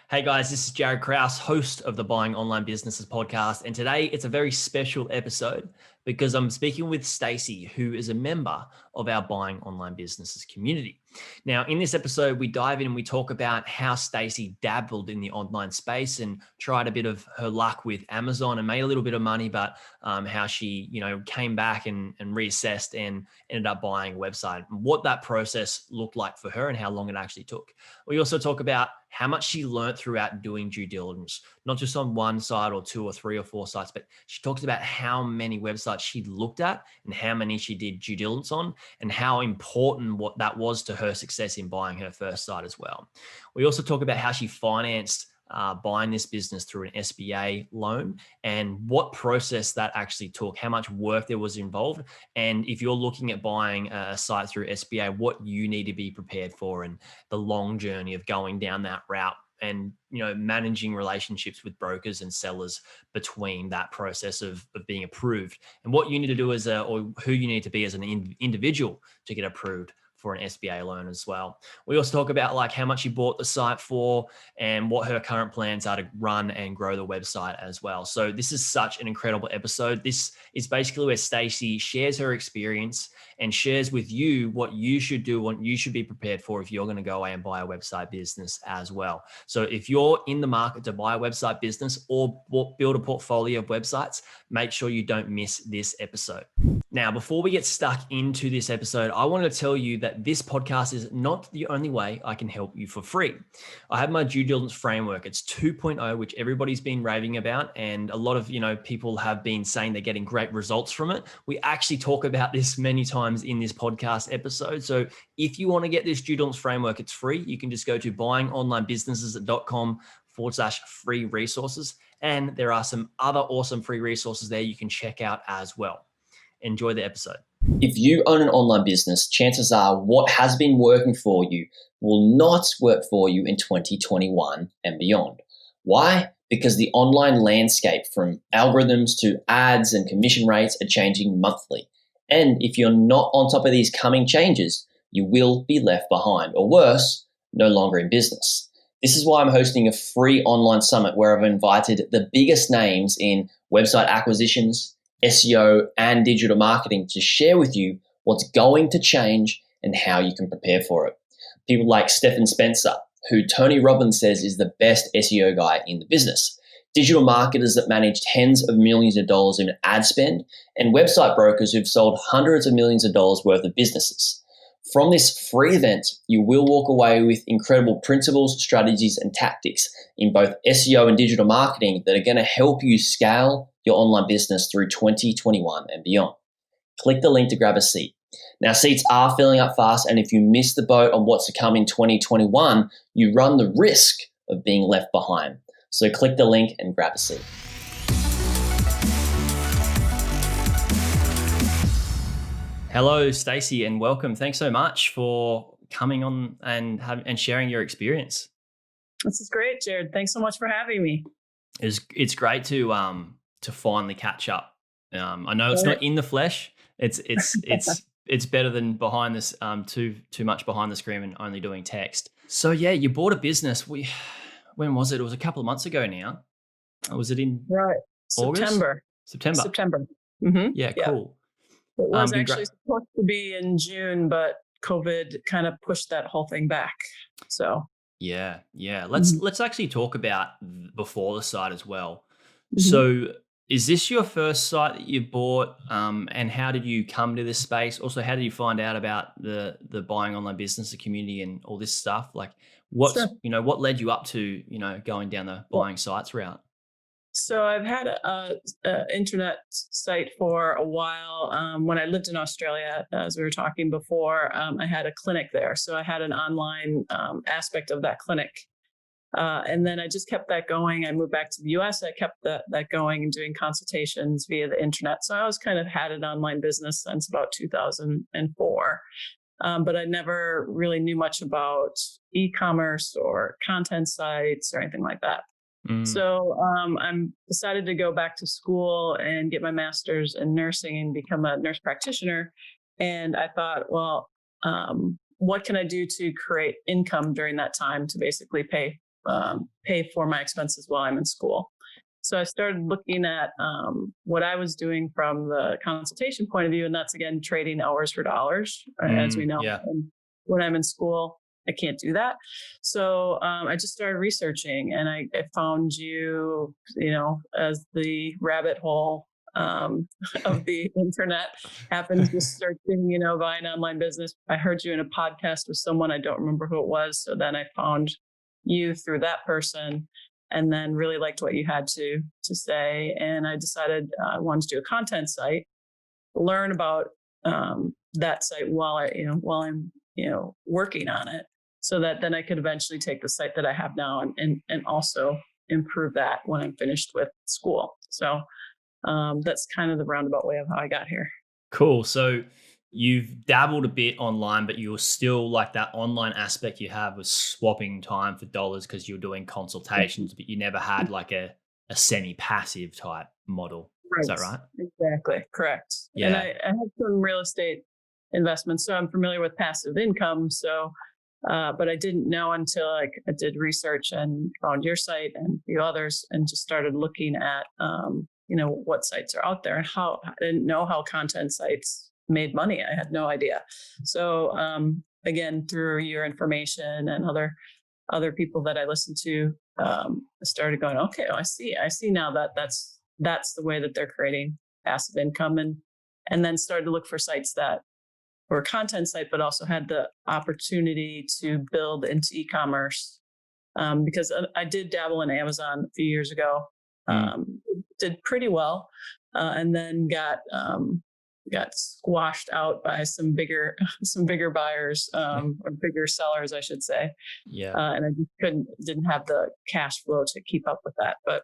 Hey guys, this is Jaryd Krause, host of the Buying Online Businesses podcast. And today it's a very special episode because I'm speaking with Stacey, who is a member of our Buying Online Businesses community. Now, in this episode, we dive in and we talk about how Stacey dabbled in the online space and tried a bit of her luck with Amazon and made a little bit of money, but how she, came back and reassessed and ended up buying a website, and what that process looked like for her and how long it actually took. We also talk about how much she learned throughout doing due diligence, not just on one site or two or three or four sites, but she talks about how many websites she'd looked at and how many she did due diligence on and how important what that was to her success in buying her first site as well. We also talk about how she financed buying this business through an SBA loan and what process that actually took, how much work there was involved. And if you're looking at buying a site through SBA, what you need to be prepared for and the long journey of going down that route and, managing relationships with brokers and sellers between that process of being approved and what you need to do or who you need to be as an individual to get approved for an SBA loan as well. We also talk about like how much she bought the site for and what her current plans are to run and grow the website as well. So this is such an incredible episode. This is basically where Stacey shares her experience and shares with you what you should do, what you should be prepared for if you're going to go away and buy a website business as well. So if you're in the market to buy a website business or build a portfolio of websites, make sure you don't miss this episode. Now, before we get stuck into this episode, I want to tell you that this podcast is not the only way I can help you for free. I have my due diligence framework. It's 2.0, which everybody's been raving about. And a lot of, people have been saying they're getting great results from it. We actually talk about this many times in this podcast episode. So if you want to get this due diligence framework, it's free. You can just go to buyingonlinebusinesses.com/free resources. And there are some other awesome free resources there you can check out as well. Enjoy the episode. If you own an online business, chances are what has been working for you will not work for you in 2021 and beyond. Why? Because the online landscape, from algorithms to ads and commission rates, are changing monthly. And if you're not on top of these coming changes, you will be left behind, or worse, no longer in business. This is why I'm hosting a free online summit where I've invited the biggest names in website acquisitions, SEO, and digital marketing to share with you what's going to change and how you can prepare for it. People like Stephen Spencer, who Tony Robbins says is the best SEO guy in the business, digital marketers that manage tens of millions of dollars in ad spend, and website brokers who've sold hundreds of millions of dollars worth of businesses. From this free event, you will walk away with incredible principles, strategies, and tactics in both SEO and digital marketing that are going to help you scale your online business through 2021 and beyond. Click the link to grab a seat. Now, seats are filling up fast, and if you miss the boat on what's to come in 2021, you run the risk of being left behind. So click the link and grab a seat. Hello, Stacey, and welcome. Thanks so much for coming on and sharing your experience. This is great, Jaryd. Thanks so much for having me. It's great to finally catch up. I know it's not in the flesh. It's better than behind this too much behind the screen and only doing text. So yeah, you bought a business. When was it? It was a couple of months ago now. Was it in August? September. Mm-hmm. Yeah, cool. It was actually supposed to be in June, but COVID kind of pushed that whole thing back. So yeah. Let's actually talk about before the site as well. Mm-hmm. So is this your first site that you bought? And how did you come to this space? Also, how did you find out about the buying online business, the community, and all this stuff? Like, what led you up to going down the buying sites route? So I've had a internet site for a while. When I lived in Australia, as we were talking before, I had a clinic there. So I had an online aspect of that clinic. And then I just kept that going. I moved back to the US. I kept that going and doing consultations via the internet. So I always kind of had an online business since about 2004. But I never really knew much about e-commerce or content sites or anything like that. So I'm decided to go back to school and get my master's in nursing and become a nurse practitioner. And I thought, well, what can I do to create income during that time to basically pay pay for my expenses while I'm in school. So I started looking at what I was doing from the consultation point of view, and that's again trading hours for dollars, as we know. Yeah. And when I'm in school, I can't do that. So I just started researching, and I found you, as the rabbit hole of the internet happened to start thinking, buying online business. I heard you in a podcast with someone, I don't remember who it was. So then I found you through that person, and then really liked what you had to say. And I decided I wanted to do a content site, learn about that site while I'm working on it, so that then I could eventually take the site that I have now and also improve that when I'm finished with school. So that's kind of the roundabout way of how I got here. Cool. So you've dabbled a bit online, but you were still like that online aspect you have was swapping time for dollars because you're doing consultations, but you never had like a semi-passive type model. Right. Is that right? Exactly. Correct. Yeah. And I have some real estate investments, so I'm familiar with passive income. So, but I didn't know until I did research and found your site and a few others, and just started looking at, what sites are out there and how I didn't know how content sites made money. I had no idea. So, again, through your information and other people that I listened to, I started going, okay, I see now that that's the way that they're creating passive income, and then started to look for sites that were a content site, but also had the opportunity to build into e-commerce. Because I did dabble in Amazon a few years ago, did pretty well, and then got squashed out by some bigger buyers, or bigger sellers, I should say. Yeah. And I just didn't have the cash flow to keep up with that. But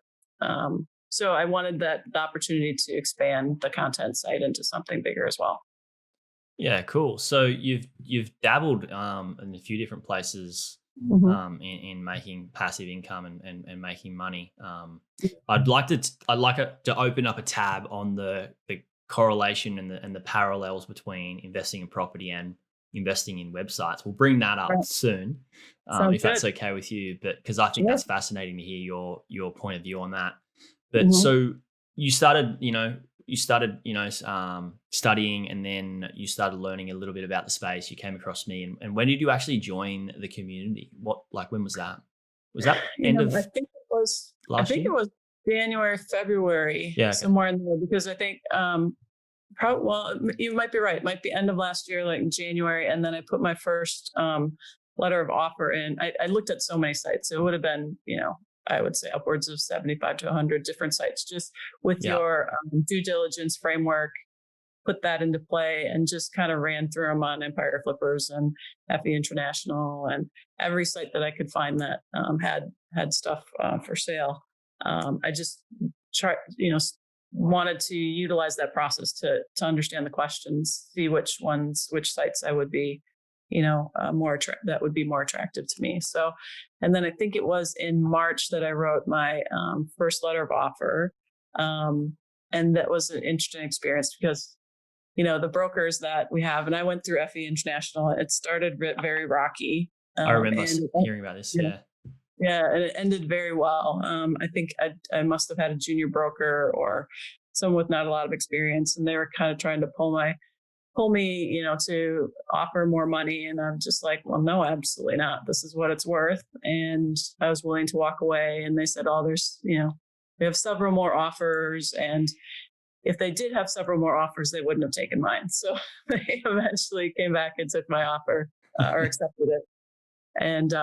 so I wanted the opportunity to expand the content site into something bigger as well. Yeah, cool. So you've dabbled in a few different places in making passive income and making money. I'd like to open up a tab on the correlation and the parallels between investing in property and investing in websites. We'll bring that up soon, if that's okay with you. But because I think that's fascinating to hear your point of view on that. But so you started, studying, and then you started learning a little bit about the space. You came across me, and when did you actually join the community? When was that? Was that end of? I think it was. Last year? It was January, February, somewhere in there. Because I think, you might be right. It might be end of last year, like in January, and then I put my first letter of offer in. I looked at so many sites. It would have been, I would say upwards of 75 to 100 different sites, just with your due diligence framework, put that into play, and just kind of ran through them on Empire Flippers and FE International and every site that I could find that had stuff for sale. I just wanted to utilize that process to understand the questions, see which sites I would be that would be more attractive to me. So, and then I think it was in March that I wrote my first letter of offer. And that was an interesting experience because, the brokers that we have, and I went through FE International, it started very rocky. I remember hearing about this. Yeah. Yeah. And it ended very well. I think I must have had a junior broker or someone with not a lot of experience, and they were kind of trying to pull me, to offer more money. And I'm just like, well, no, absolutely not. This is what it's worth. And I was willing to walk away. And they said, oh, we have several more offers. And if they did have several more offers, they wouldn't have taken mine. So they eventually came back and took my offer or accepted it. And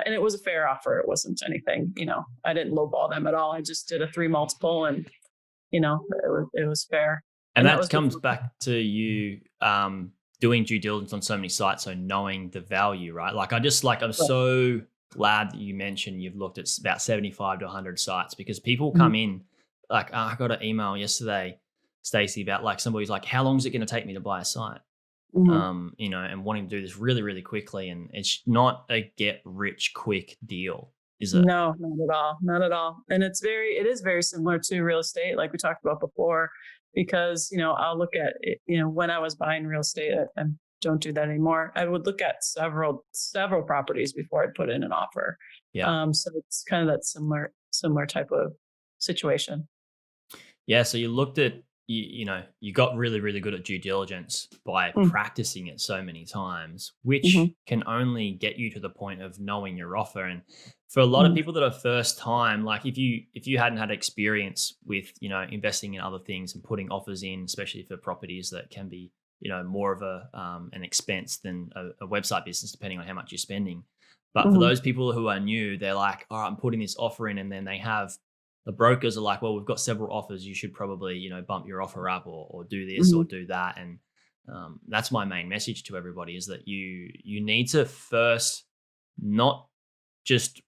it was a fair offer. It wasn't anything, I didn't lowball them at all. I just did a 3 multiple, and, it was fair. And that comes back to you doing due diligence on so many sites, so knowing the value, right? I'm so glad that you mentioned you've looked at about 75 to 100 sites, because people come in I got an email yesterday, Stacey, about somebody's like, how long is it going to take me to buy a site? And wanting to do this really, really quickly. And it's not a get rich quick deal, is it? No, not at all. Not at all. And it is very similar to real estate, like we talked about before. Because, I'll look at it, when I was buying real estate, I don't do that anymore. I would look at several properties before I'd put in an offer. Yeah. So it's kind of that similar type of situation. Yeah. So you looked at, you got really, really good at due diligence by Mm. practicing it so many times, which Mhm. can only get you to the point of knowing your offer. And for a lot of Mhm. people that are first time, like if you hadn't had experience with, investing in other things and putting offers in, especially for properties that can be, more of an expense than a website business, depending on how much you're spending. But for Mhm. those people who are new, they're like, all right, I'm putting this offer in, and then they have the brokers are like, well, we've got several offers. You should probably, bump your offer up, or do this or Mhm. do that. And that's my main message to everybody is that you need to first not just,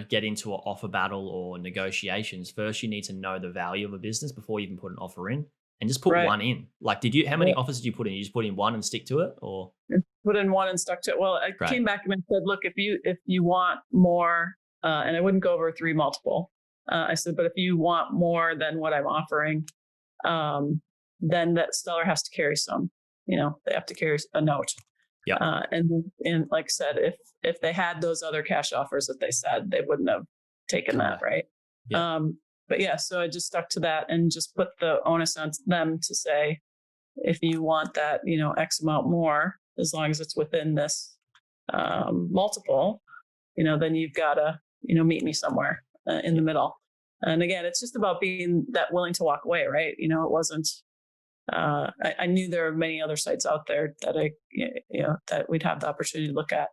get into an offer battle or negotiations. First, you need to know the value of a business before you even put an offer in, and just put Right. one in. Like, how many Yeah. offers did you put in? You just put in one and stick to it, or And put in one and stuck to it. Well, I great? came back and said, look, if you want more, and I wouldn't go over 3 multiple. I said, but if you want more than what I'm offering, um, then that seller has to carry some. They have to carry a note. Yeah. And like I said, if they had those other cash offers that they said, they wouldn't have taken that, Okay. right? Yeah. But yeah, so I just stuck to that and just put the onus on them to say, if you want that, X amount more, as long as it's within this multiple, then you've got to, meet me somewhere in the Yeah. middle. And again, it's just about being that willing to walk away, right? It wasn't. I knew there are many other sites out there that that we'd have the opportunity to look at.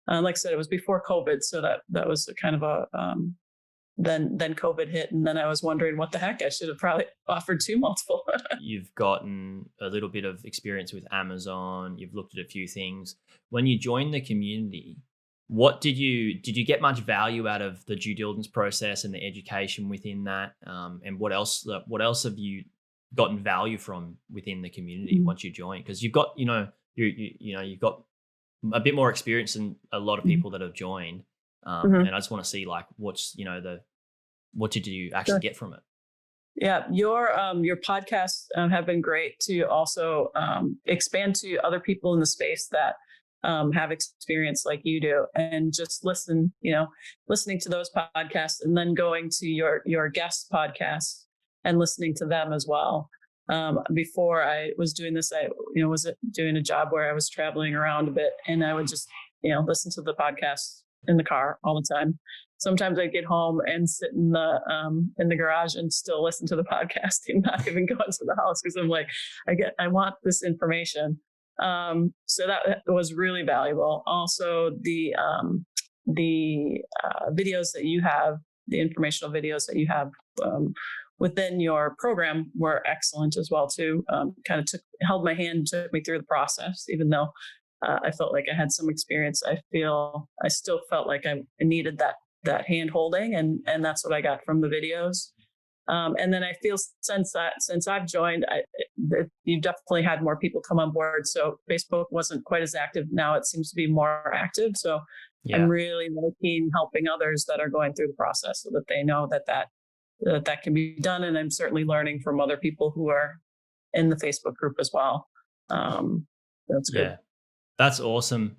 Like I said, it was before COVID, so that was kind of a then COVID hit, and then I was wondering what the heck, I should have probably offered 2 multiple. You've gotten a little bit of experience with Amazon, you've looked at a few things. When you joined the community, what did you get much value out of the due diligence process and the education within that? And what else have you gotten value from within the community Mhm. once you join? Because you've got, you've got a bit more experience than a lot of Mhm. people that have joined. Mhm. And I just want to see like what did you actually Sure. get from it? Yeah, your podcasts have been great to also expand to other people in the space that have experience like you do, and just listening to those podcasts, and then going to your guest podcasts and listening to them as well. Before I was doing this, I was doing a job where I was traveling around a bit, and I would just listen to the podcasts in the car all the time. Sometimes I'd get home and sit in the garage and still listen to the podcast and not even go into the house, because I'm like, I want this information. So that was really valuable. Also, the videos that you have, the informational videos that you have within your program were excellent as well too. Kind of held my hand, took me through the process, even though I felt like I had some experience. I still felt like I needed that hand holding, and that's what I got from the videos. And then I feel since I've joined, you've definitely had more people come on board. So Facebook wasn't quite as active. Now it seems to be more active. So I'm Yeah. really looking helping others that are going through the process, so that they know that can be done. And I'm certainly learning from other people who are in the Facebook group as well. That's good. Yeah. That's awesome.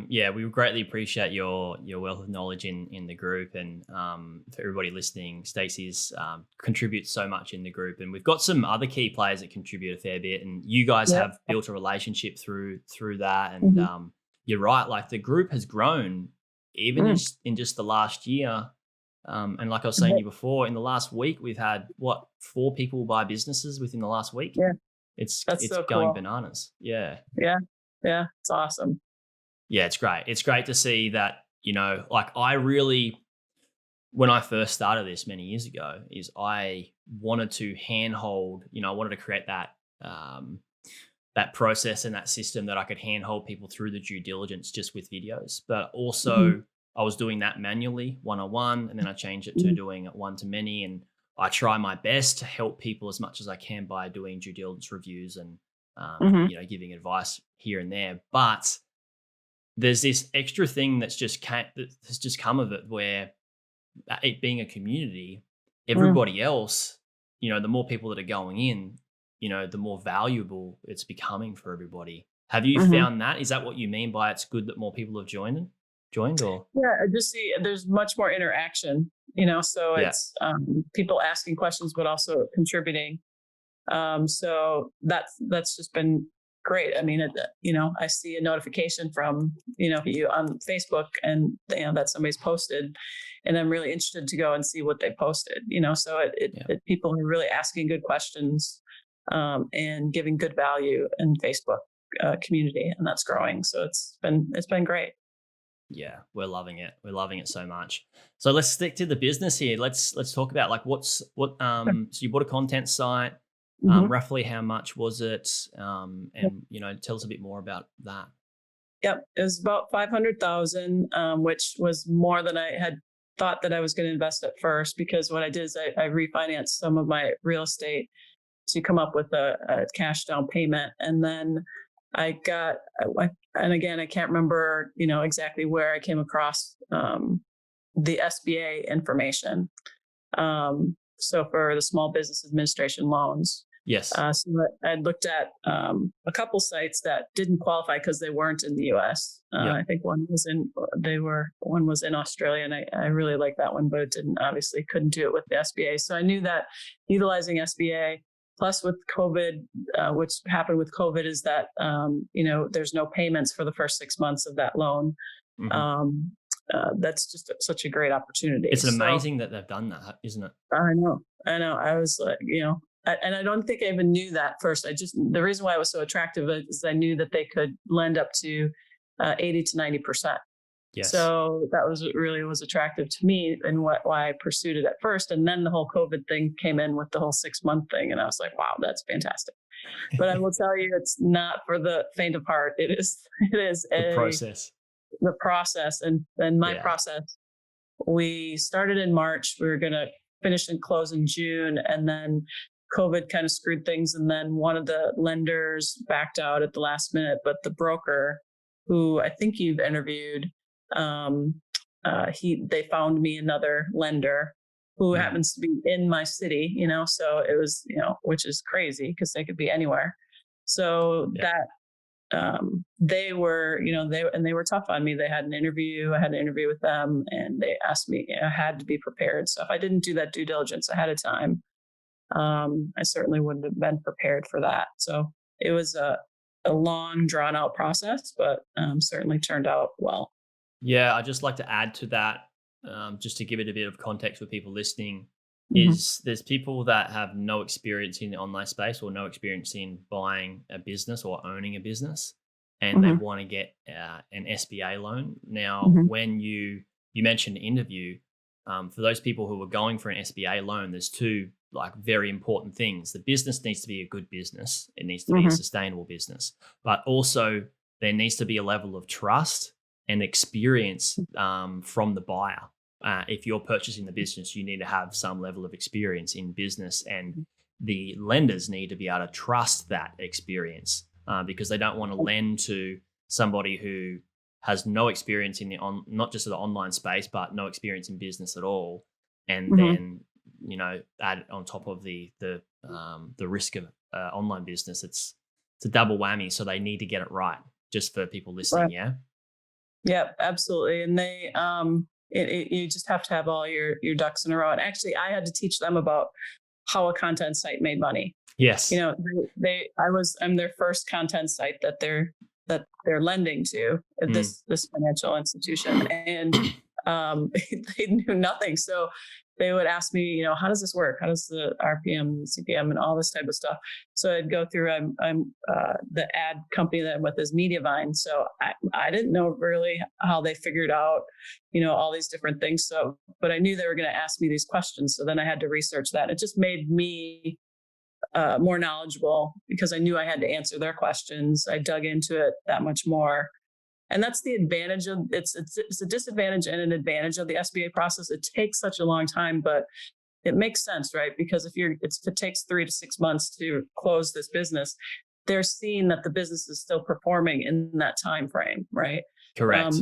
Yeah, we greatly appreciate your wealth of knowledge in the group, and for everybody listening, Stacey's contributes so much in the group, and we've got some other key players that contribute a fair bit, and you guys Yep. have built a relationship through that, and Mhm. you're right, like the group has grown even Mm. in just the last year, and like I was saying to Yep. you before, in the last week we've had what 4 people buy businesses within the last week. Yeah, It's that's it's so going cool. bananas. Yeah. Yeah, yeah, it's awesome. Yeah, it's great. It's great to see that, like I really, when I first started this many years ago, is I wanted to handhold, I wanted to create that process and that system that I could handhold people through the due diligence just with videos. But Mhm. also I was doing that manually one on one, and then I changed it to Mhm. doing it one to many. And I try my best to help people as much as I can by doing due diligence reviews and Mhm. giving advice here and there. But there's this extra thing that has just come of it, where it being a community, Mm. everybody else, the more people that are going in, the more valuable it's becoming for everybody. Have you Mhm. found that? Is that what you mean by it's good that more people have joined? joined or? Yeah, I just see there's much more interaction, so Yeah. it's people asking questions, but also contributing. So that's just been great. I mean, I see a notification from, you on Facebook and, that somebody's posted, and I'm really interested to go and see what they posted, so people are really asking good questions, and giving good value in Facebook community, and that's growing. So it's been great. Yeah, we're loving it. We're loving it so much. So let's stick to the business here. Let's talk about like so you bought a content site. Mhm. Roughly how much was it? And tell us a bit more about that. Yep, it was about 500,000, which was more than I had thought that I was going to invest at first. Because what I did is I refinanced some of my real estate to come up with a cash down payment, and then I got, and again, I can't remember, exactly where I came across the SBA information. So for the Small Business Administration loans. Yes. So I looked at a couple sites that didn't qualify because they weren't in the U.S. I think one was in Australia, and I really liked that one, but it couldn't do it with the SBA. So I knew that utilizing SBA plus with COVID, which happened with COVID, is that there's no payments for the first 6 months of that loan. Mm-hmm. That's just such a great opportunity. It's amazing that they've done that, isn't it? I know. I was like, and I don't think I even knew that first. The reason why it was so attractive is I knew that they could lend up to 80 to 90%. Yes. So that was attractive to me, and why I pursued it at firis. And then the whole COVID thing came in with the whole 6-month thing. And I was like, wow, that's fantastic. But I will tell you, it's not for the faint of heart. It is the process. The process and my process. We started in March. We were going to finish and close in June. And then COVID kind of screwed things. And then one of the lenders backed out at the last minute, but the broker, who I think you've interviewed, they found me another lender who happens to be in my city, so it was, which is crazy because they could be anywhere. So that, they were, they were tough on me. They had an interview. I had an interview with them, and they asked me, I had to be prepared. So if I didn't do that due diligence ahead of time, I certainly wouldn't have been prepared for that. So it was a long, drawn out process, but certainly turned out well. Yeah, I'd just like to add to that, just to give it a bit of context for people listening, is there's people that have no experience in the online space or no experience in buying a business or owning a business, and they want to get an SBA loan. Now, when you mentioned interview, for those people who are going for an SBA loan, there's two like very important things. The business needs to be a good business. It needs to be a sustainable business, but also there needs to be a level of trust and experience from the buyer. If you're purchasing the business, you need to have some level of experience in business, and the lenders need to be able to trust that experience because they don't want to lend to somebody who has no experience in not just the online space, but no experience in business at all, and then add on top of the risk of online business. It's a double whammy, so they need to get it right. Just for people listening, right. Yeah, absolutely. And they, you just have to have all your ducks in a row. And actually, I had to teach them about how a content site made money. Yes. I'm their first content site that they're lending to this financial institution, and they knew nothing. So they would ask me, how does this work? How does the RPM, CPM, and all this type of stuff? So I'd go through. I'm the ad company that I'm with is Mediavine. So I didn't know really how they figured out, all these different things. So, but I knew they were going to ask me these questions. So then I had to research that. It just made me more knowledgeable because I knew I had to answer their questions. I dug into it that much more. And that's the advantage of it's a disadvantage and an advantage of the SBA process. It takes such a long time, but it makes sense, right? Because if it takes 3 to 6 months to close this business, they're seeing that the business is still performing in that time frame, right? Correct.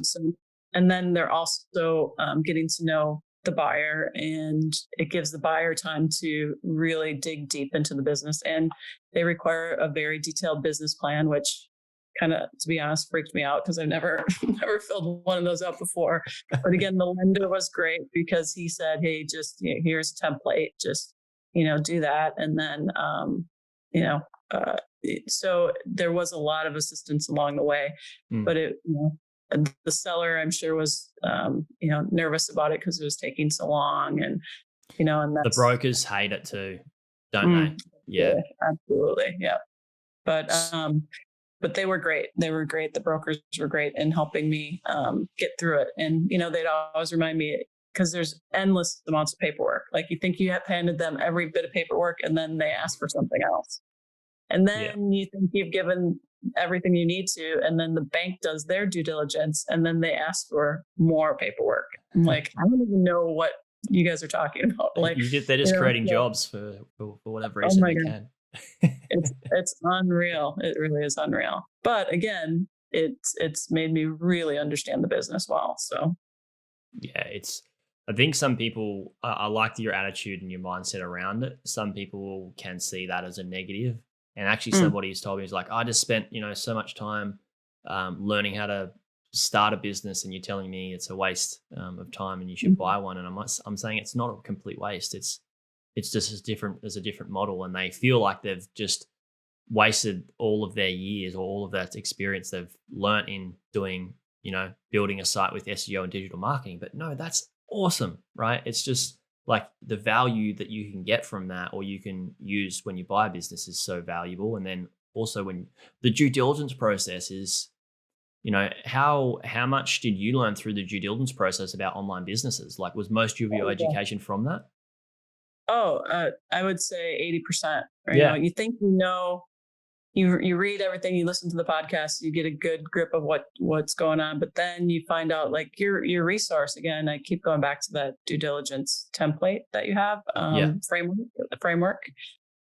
And then they're also getting to know the buyer, and it gives the buyer time to really dig deep into the business. And they require a very detailed business plan, which kind of, to be honest, freaked me out because I've never filled one of those out before. But again, the lender was great because he said, hey, just here's a template, just do that, and then so there was a lot of assistance along the way. But the seller, I'm sure, was nervous about it because it was taking so long, and and the brokers hate it too, don't they? Yeah, absolutely, yeah. But they were great. They were great. The brokers were great in helping me get through it. And they'd always remind me, because there's endless amounts of paperwork. Like, you think you have handed them every bit of paperwork, and then they ask for something else. And then you think you've given everything you need to, and then the bank does their due diligence, and then they ask for more paperwork. I'm like, I don't even know what you guys are talking about. Like, they're just creating jobs for whatever reason they can. It's unreal. It really is unreal. But again, it's made me really understand the business well. So yeah, I think some people, I like your attitude and your mindset around it. Some people can see that as a negative. And actually somebody who's told me, is like, I just spent, so much time learning how to start a business, and you're telling me it's a waste of time and you should buy one. And I'm saying it's not a complete waste. It's just there's a different model, and they feel like they've just wasted all of their years or all of that experience they've learnt in doing, building a site with SEO and digital marketing. But no, that's awesome, right? It's just like the value that you can get from that, or you can use when you buy a business, is so valuable. And then also when the due diligence process is, how much did you learn through the due diligence process about online businesses? Like, was most of your education from that? Oh, I would say 80%. Right? Yeah. You think you read everything, you listen to the podcast, you get a good grip of what's going on, but then you find out, like, your resource. Again, I keep going back to that due diligence template that you have, framework,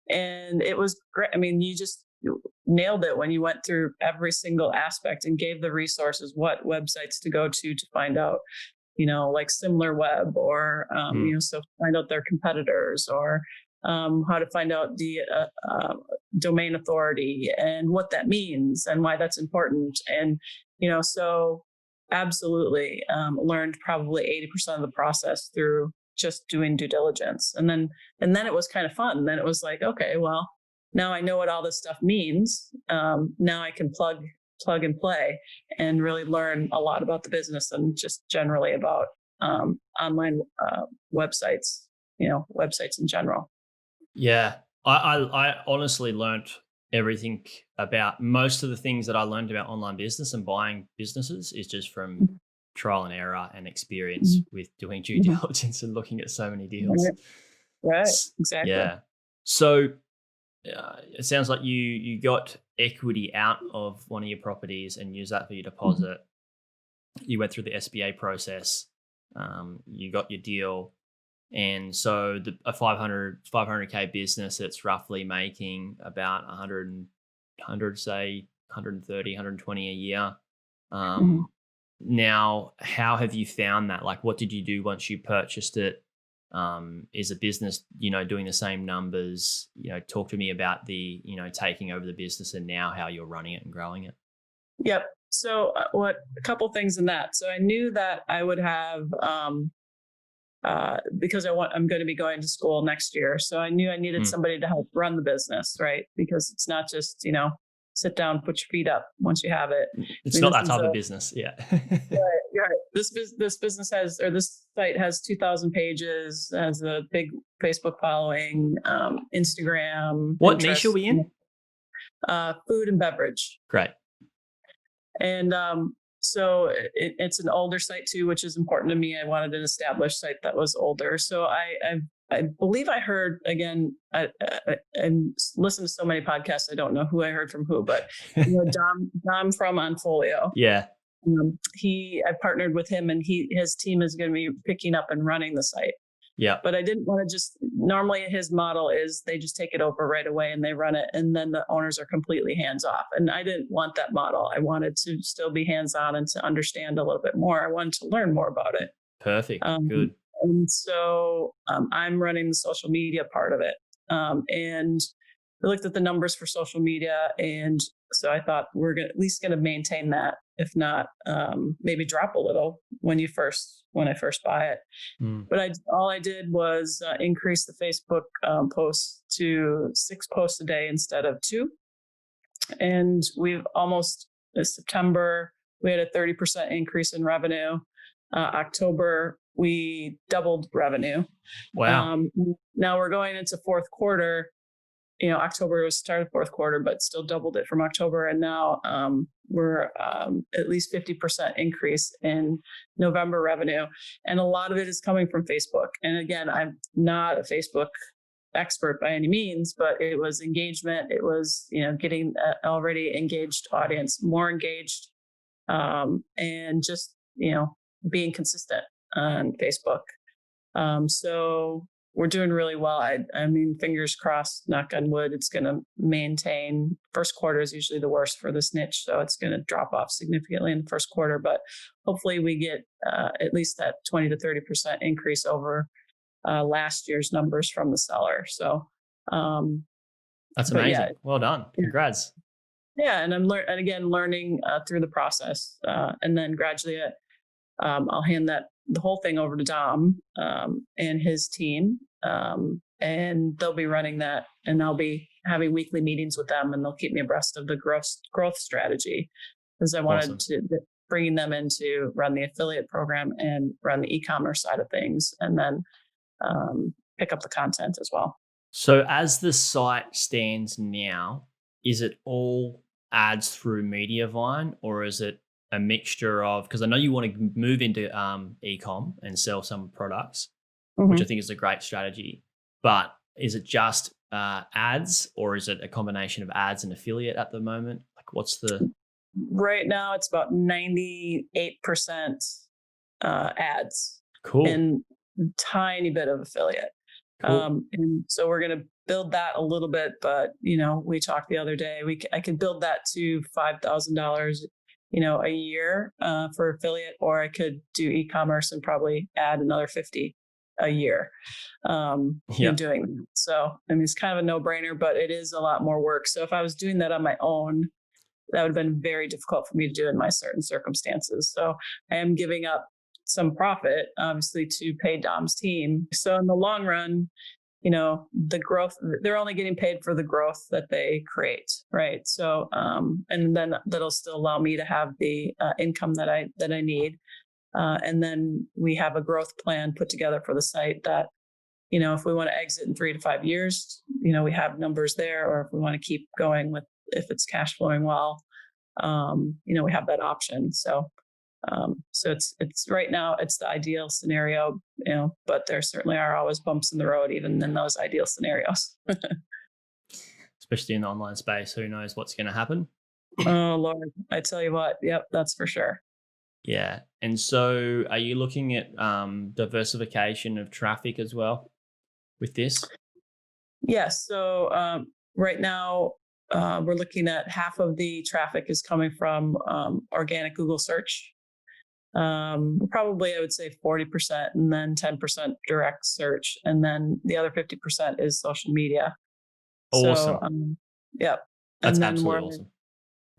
and it was great. I mean, you just nailed it when you went through every single aspect and gave the resources, what websites to go to find out, like Similar Web, or so find out their competitors, or how to find out the domain authority and what that means and why that's important. And so absolutely learned probably 80% of the process through just doing due diligence. And then it was kind of fun. Then it was like, okay, well, now I know what all this stuff means. Now I can plug and play and really learn a lot about the business, and just generally about online websites, websites in general. Yeah. I honestly learned everything about most of the things that I learned about online business and buying businesses is just from trial and error and experience with doing due diligence and looking at so many deals. Right. Exactly. Yeah. So it sounds like you got equity out of one of your properties and used that for your deposit. You went through the SBA process. You got your deal. And so a 500K business, it's roughly making about 130, 120 a year. Now, how have you found that? Like, what did you do once you purchased it? Is a business, doing the same numbers? Talk to me about the, taking over the business and now how you're running it and growing it. Yep. So a couple things in that. So I knew that I would have, because I'm going to be going to school next year. So I knew I needed somebody to help run the business, right? Because it's not just, sit down, put your feet up once you have it. It's not that type of business. Yeah. Right. This business this site has 2,000 pages, has a big Facebook following, Instagram. What Pinterest, niche are we in? Food and beverage. Great. And so it's an older site too, which is important to me. I wanted an established site that was older. So I believe I heard, again, I listened to so many podcasts, I don't know who I heard from who, but Dom from Onfolio. Yeah. I partnered with him, and his team is going to be picking up and running the site. Yeah. But I didn't want to normally his model is they just take it over right away and they run it, and then the owners are completely hands off. And I didn't want that model. I wanted to still be hands on and to understand a little bit more. I wanted to learn more about it. Perfect. Good. And so I'm running the social media part of it. And we looked at the numbers for social media, and so I thought we're at least going to maintain that, if not maybe drop a little when I first buy it. But all I did was increase the Facebook posts to 6 posts a day instead of 2, and we've almost September we had a 30% increase in revenue. October we doubled revenue. Wow. Now we're going into fourth quarter. October was started fourth quarter, but still doubled it from October. And now we're at least 50% increase in November revenue. And a lot of it is coming from Facebook. And again, I'm not a Facebook expert by any means, but it was engagement. It was, getting an already engaged audience more engaged, and just, being consistent on Facebook. So we're doing really well. I mean, fingers crossed, knock on wood, it's going to maintain. First quarter is usually the worst for this niche, so it's going to drop off significantly in the first quarter. But hopefully we get at least that 20 to 30% increase over last year's numbers from the seller. So that's amazing. Yeah, well done. Congrats. Yeah, and I'm learning through the process, and then gradually I'll hand the whole thing over to Dom and his team, and they'll be running that, and I'll be having weekly meetings with them, and they'll keep me abreast of the growth strategy, because I wanted to bring them in to run the affiliate program and run the e-commerce side of things, and then pick up the content as well. So as the site stands now, is it all ads through Mediavine, or is it a mixture of, because I know you want to move into e-com and sell some products, which I think is a great strategy, but is it just ads, or is it a combination of ads and affiliate at the moment? Like, what's the... Right now it's about 98% ads. Cool. And a tiny bit of affiliate. Cool. And so we're going to build that a little bit, but we talked the other day, I could build that to $5,000 a year for affiliate, or I could do e-commerce and probably add another 50 a year in doing that. So, I mean, it's kind of a no-brainer, but it is a lot more work. So if I was doing that on my own, that would have been very difficult for me to do in my certain circumstances. So I am giving up some profit, obviously, to pay Dom's team. So in the long run, the growth, they're only getting paid for the growth that they create, right? So, and then that'll still allow me to have the income that I need. And then we have a growth plan put together for the site that, if we want to exit in 3 to 5 years, we have numbers there, or if we want to keep going if it's cash flowing well, we have that option. So it's right now, it's the ideal scenario, but there certainly are always bumps in the road, even in those ideal scenarios. Especially in the online space, who knows what's going to happen? Oh, Lord, I tell you what. Yep, that's for sure. Yeah. And so are you looking at diversification of traffic as well with this? Yes. So right now, we're looking at half of the traffic is coming from organic Google search. Probably I would say 40%, and then 10% direct search, and then the other 50% is social media. Awesome. So, yep. That's absolutely awesome.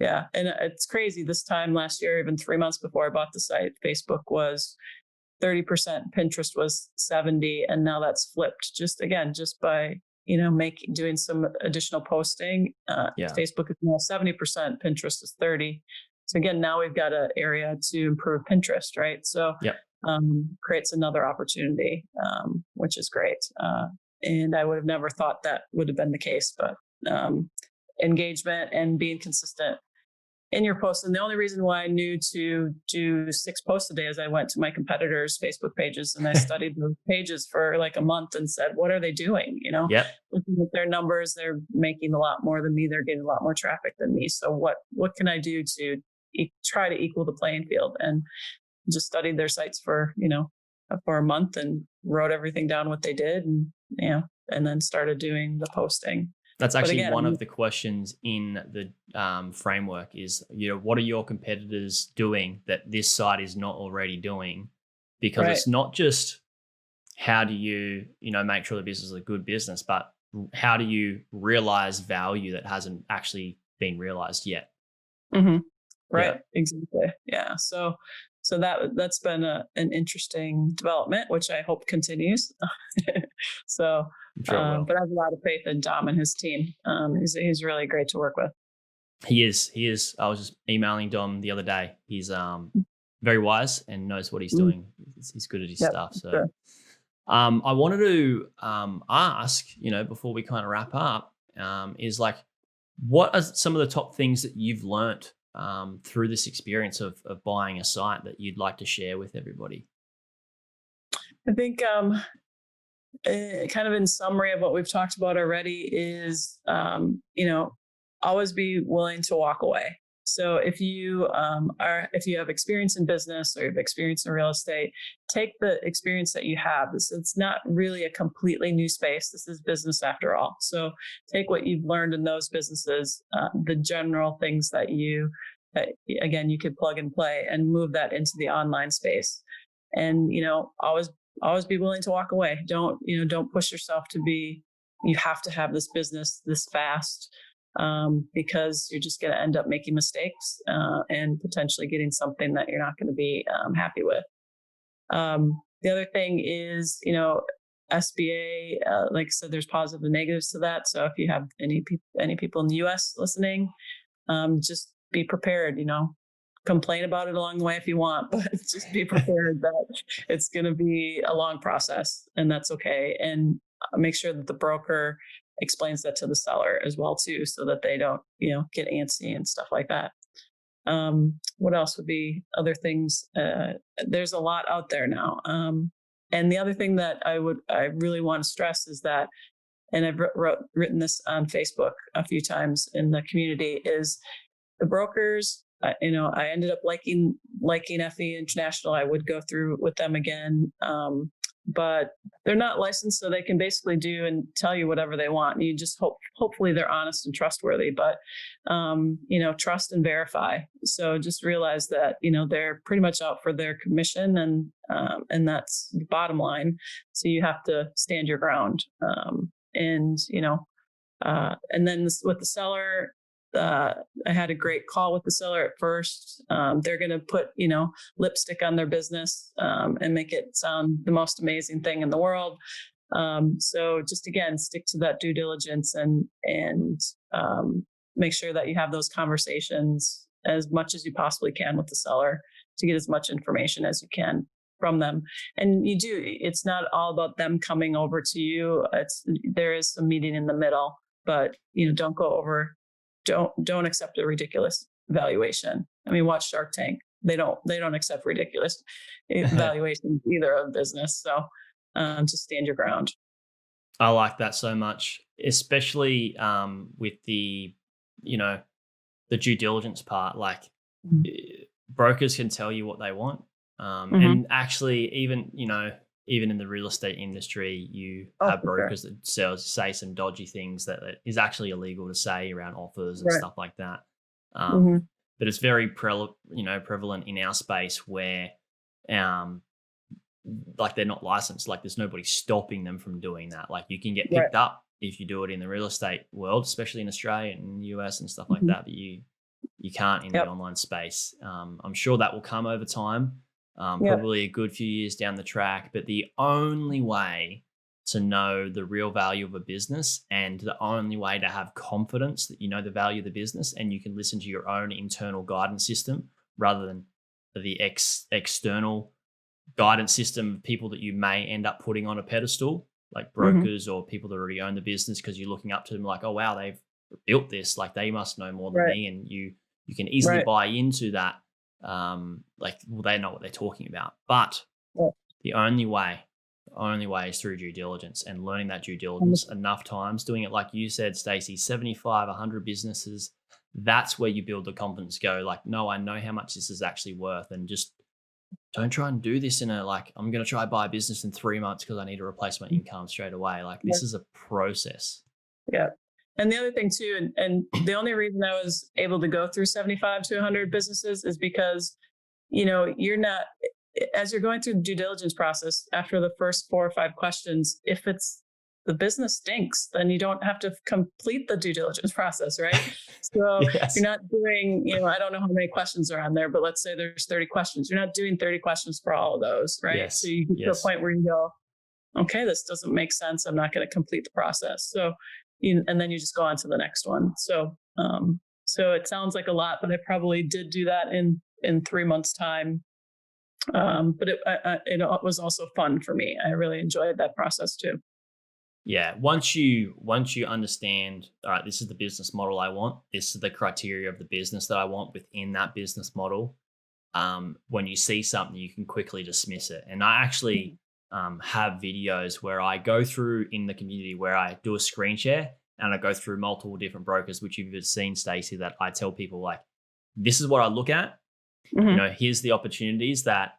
Yeah. And it's crazy. This time last year, even 3 months before I bought the site, Facebook was 30%, Pinterest was 70%, and now that's flipped just by doing some additional posting. Facebook is now 70%, Pinterest is 30%. So again, now we've got an area to improve Pinterest, right? So creates another opportunity, which is great. And I would have never thought that would have been the case, but engagement and being consistent in your posts. And the only reason why I knew to do 6 posts a day is I went to my competitors' Facebook pages and I studied those pages for like a month and said, what are they doing? Looking at their numbers, they're making a lot more than me. They're getting a lot more traffic than me. So what can I do to try to equal the playing field? And just studied their sites for a month and wrote everything down what they did, and then started doing the posting. That's actually one of the questions in the framework is, what are your competitors doing that this site is not already doing? Because it's not just how do you, make sure the business is a good business, but how do you realize value that hasn't actually been realized yet? Mm-hmm. Yeah, Right. Exactly. Yeah. So that's been an interesting development, which I hope continues. So, I'm sure it will. but I have a lot of faith in Dom and his team. He's really great to work with. He is. He is. I was just emailing Dom the other day. He's very wise and knows what he's Mm, doing. He's good at his yep. stuff. So Sure. I wanted to ask, before we kind of wrap up, is like, what are some of the top things that you've learnt through this experience of buying a site that you'd like to share with everybody? I think kind of in summary of what we've talked about already is, always be willing to walk away. So if you have experience in business or you've experience in real estate, take the experience that you have. It's not really a completely new space. This is business after all. So take what you've learned in those businesses, the general things that again, you could plug and play and move that into the online space. And, always be willing to walk away. Don't push yourself you have to have this business this fast, because you're just going to end up making mistakes, and potentially getting something that you're not going to be happy with. The other thing is, SBA, like I said, there's positive and negatives to that. So if you have any people in the US listening, just be prepared, complain about it along the way if you want, but just be prepared that it's going to be a long process, and that's okay. And make sure that the broker explains that to the seller as well too, so that they don't, get antsy and stuff like that. What else would be other things? There's a lot out there now. And the other thing that I really want to stress is that, and I've written this on Facebook a few times in the community, is the brokers. I ended up liking FE International. I would go through with them again, but they're not licensed, so they can basically do and tell you whatever they want. And you just hopefully they're honest and trustworthy. But trust and verify. So just realize that they're pretty much out for their commission, and that's the bottom line. So you have to stand your ground. And then with the seller. I had a great call with the seller at first. They're going to put, lipstick on their business, and make it sound the most amazing thing in the world. So just again, stick to that due diligence and make sure that you have those conversations as much as you possibly can with the seller to get as much information as you can from them. And it's not all about them coming over to you. There is some meeting in the middle, but don't go over. Don't accept a ridiculous valuation. I mean, watch Shark Tank. They don't accept ridiculous valuations either of business. So just stand your ground. I like that so much, especially with the due diligence part. Like, brokers can tell you what they want, and actually, even in the real estate industry, you have brokers that say some dodgy things that is actually illegal to say around offers and stuff like that. But it's very prevalent in our space where, like, they're not licensed. Like, there's nobody stopping them from doing that. Like, you can get picked up if you do it in the real estate world, especially in Australia and the US and stuff like that. But you can't in the online space. I'm sure that will come over time. Probably a good few years down the track, but the only way to know the real value of a business, and the only way to have confidence that you know the value of the business and you can listen to your own internal guidance system rather than the external guidance system of people that you may end up putting on a pedestal, like brokers or people that already own the business, because you're looking up to them like, oh wow, they've built this, like they must know more than me, and you can easily buy into that. They know what they're talking about, but the only way is through due diligence, and learning that due diligence enough times, doing it like you said, Stacey, 75, 100 businesses. That's where you build the confidence. Go like, no, I know how much this is actually worth, and just don't try and do this in I'm going to try buy a business in 3 months because I need to replace my income straight away. Like, this is a process. Yeah. And the other thing too, and the only reason I was able to go through 75 to 100 businesses is because, you're not, as you're going through the due diligence process, after the first 4 or 5 questions, if it's the business stinks, then you don't have to complete the due diligence process, right? So Yes. you're not doing, I don't know how many questions are on there, but let's say there's 30 questions. You're not doing 30 questions for all of those, right? Yes. So you get to a point where you go, okay, this doesn't make sense. I'm not going to complete the process. So, and then you just go on to the next one. So, so it sounds like a lot, but I probably did do that in 3 months' time. But it was also fun for me. I really enjoyed that process too. Yeah. Once you understand, all right, this is the business model I want. This is the criteria of the business that I want within that business model. When you see something, you can quickly dismiss it. And I actually have videos where I go through in the community where I do a screen share and I go through multiple different brokers, which you've seen, Stacey, that I tell people like, this is what I look at. Here's the opportunities that,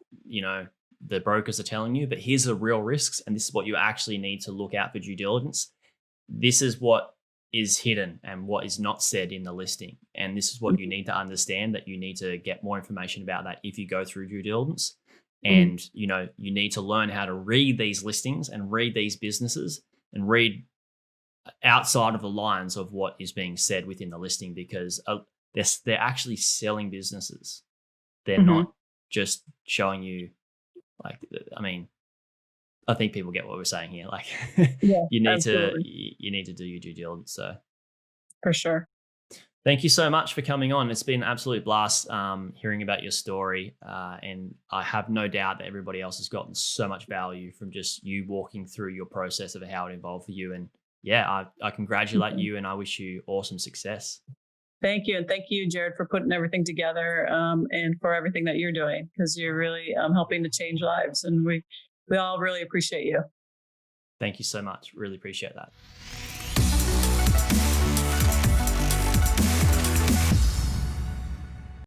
the brokers are telling you, but here's the real risks. And this is what you actually need to look out for due diligence. This is what is hidden and what is not said in the listing. And this is what you need to understand, that you need to get more information about that if you go through due diligence. And, you need to learn how to read these listings and read these businesses and read outside of the lines of what is being said within the listing, because they're actually selling businesses. They're not just showing you I think people get what we're saying here. Like you need to do your due diligence. So for sure. Thank you so much for coming on. It's been an absolute blast hearing about your story. And I have no doubt that everybody else has gotten so much value from just you walking through your process of how it evolved for you. And yeah, I congratulate you and I wish you awesome success. Thank you. And thank you, Jaryd, for putting everything together and for everything that you're doing, because you're really helping to change lives. And we all really appreciate you. Thank you so much. Really appreciate that.